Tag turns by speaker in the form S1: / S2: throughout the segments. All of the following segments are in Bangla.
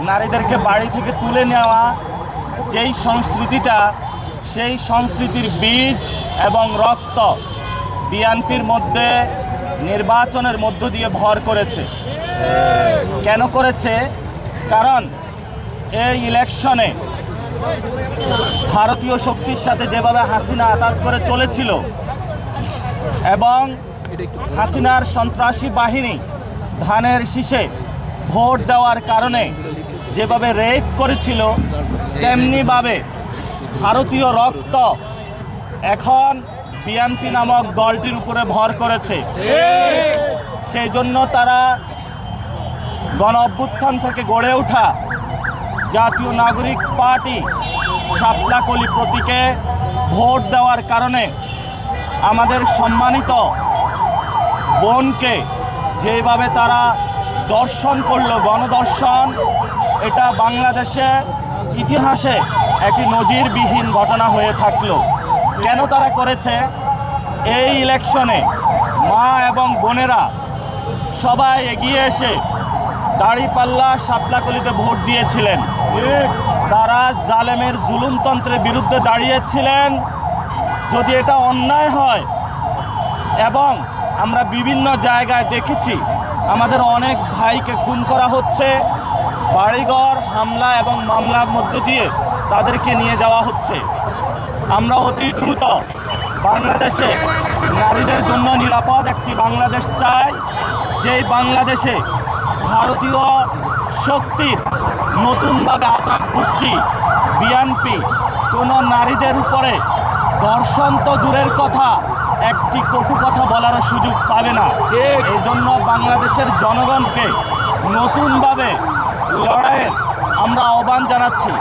S1: নারীদেরকে বাড়ি থেকে তুলে নেওয়া যেই সংস্কৃতিটা, সেই সংস্কৃতির বীজ এবং রক্ত বিএনপির মধ্যে নির্বাচনের মধ্য দিয়ে ভর করেছে। কেন করেছে? কারণ এই ইলেকশনে ভারতীয় শক্তির সাথে যেভাবে হাসিনা আঘাত করে চলেছিল এবং হাসিনার সন্ত্রাসী বাহিনী ধানের শীষে ভোট দেওয়ার কারণে যেভাবে রেপ করেছিল, তেমনিভাবে ভারতীয় রক্ত এখন বিএনপি নামক দলটির উপরে ভর করেছে। সেই জন্য তারা গণ অভ্যুত্থান থেকে গড়ে ওঠা জাতীয় নাগরিক পার্টি শাপলাকলি প্রতীকে ভোট দেওয়ার কারণে আমাদের সম্মানিত বোনকে যেভাবে তারা দর্শন করলো, গণদর্শন, এটা বাংলাদেশে ইতিহাসে একটি নজিরবিহীন ঘটনা হয়ে থাকলো। কেন তারা করেছে? এই ইলেকশনে মা এবং বোনেরা সবাই এগিয়ে এসে দাঁড়িপাল্লা শাপলাকলিতে ভোট দিয়েছিলেন। তারা জালেমের জুলুমতন্ত্রের বিরুদ্ধে দাঁড়িয়েছিলেন। যদি এটা অন্যায় হয়, এবং আমরা বিভিন্ন জায়গায় দেখেছি আমাদের অনেক ভাইকে খুন করা হচ্ছে, বাড়িঘর হামলা এবং মামলার মধ্য দিয়ে তাদেরকে নিয়ে যাওয়া হচ্ছে। আমরা অতি দ্রুত বাংলাদেশে নারীদের জন্য নিরাপদ একটি বাংলাদেশ চাই, যেই বাংলাদেশে ভারতীয় শক্তির নতুনভাবে আঘাত গোষ্ঠী বিএনপি কোনো নারীদের উপরে ধর্ষণ তো দূরের কথা, একটি কটু কথা বলার সুযোগ পাবে না। এই জন্য বাংলাদেশের জনগণকে নতুনভাবে লড়াইয়ের আমরা আহ্বান জানাচ্ছি।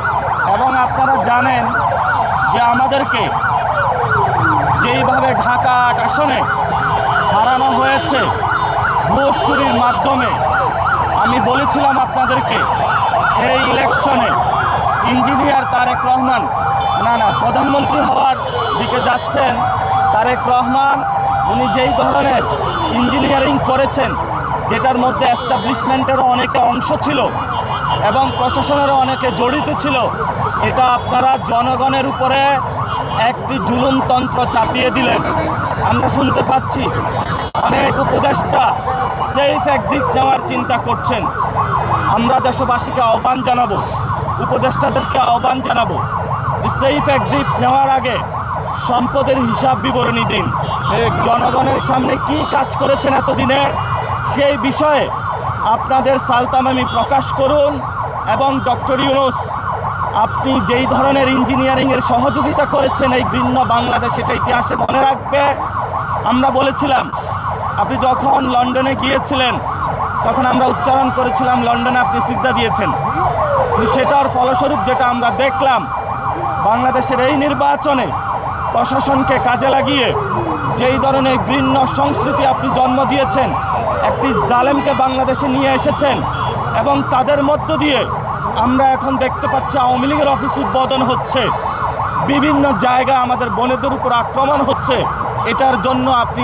S1: এবং আপনারা জানেন যে আমাদেরকে যেইভাবে ঢাকা ৮ আসনে হারানো হয়েছে ভোট চুরির মাধ্যমে, আমি বলেছিলাম আপনাদেরকে এই ইলেকশনে ইঞ্জিনিয়ার তারেক রহমান প্রধানমন্ত্রী হওয়ার দিকে যাচ্ছেন। তারেক রহমান উনি যেই ধরনের ইঞ্জিনিয়ারিং করেছেন, যেটার মধ্যে এস্টাবলিশমেন্টেরও অনেকটা অংশ ছিল এবং প্রশাসনেরও অনেকে জড়িত ছিল, এটা আপনারা জনগণের উপরে একটি জুলুমতন্ত্র চাপিয়ে দিলেন। আমরা শুনতে পাচ্ছি অনেক উপদেষ্টা সেফ এক্সিট নেওয়ার চিন্তা করছেন। আমরা দেশবাসীকে আহ্বান জানাবো, উপদেষ্টাদেরকে আহ্বান জানাবো যে সেফ এক্সিট নেওয়ার আগে সম্পদের হিসাব বিবরণী দিন। জনগণের সামনে কি কাজ করেছেন এতদিনে, সেই বিষয়ে আপনাদের সালতামামি প্রকাশ করুন। এবং ডক্টর ইউনূস, আপনি যেই ধরনের ইঞ্জিনিয়ারিংয়ের সহযোগিতা করেছেন এই ভিন্ন বাংলাদেশ, এটা ইতিহাসে মনে রাখবে। আমরা বলেছিলাম, আপনি যখন লন্ডনে গিয়েছিলেন তখন আমরা উচ্চারণ করেছিলাম লন্ডনে আপনি সিজদা দিয়েছেন। সেটার ফলস্বরূপ যেটা আমরা দেখলাম, বাংলাদেশের এই নির্বাচনে প্রশাসনকে কাজে লাগিয়ে যেই ধরনের ঘৃণ্য সংস্কৃতি আপনি জন্ম দিয়েছেন, একটি জালেমকে বাংলাদেশে নিয়ে এসেছেন এবং তাদের মধ্য দিয়ে আমরা এখন দেখতে পাচ্ছি আওয়ামী লীগের অফিস উদ্বোধন হচ্ছে, বিভিন্ন জায়গায় আমাদের বোনেদের উপর আক্রমণ হচ্ছে। এটার জন্য আপনি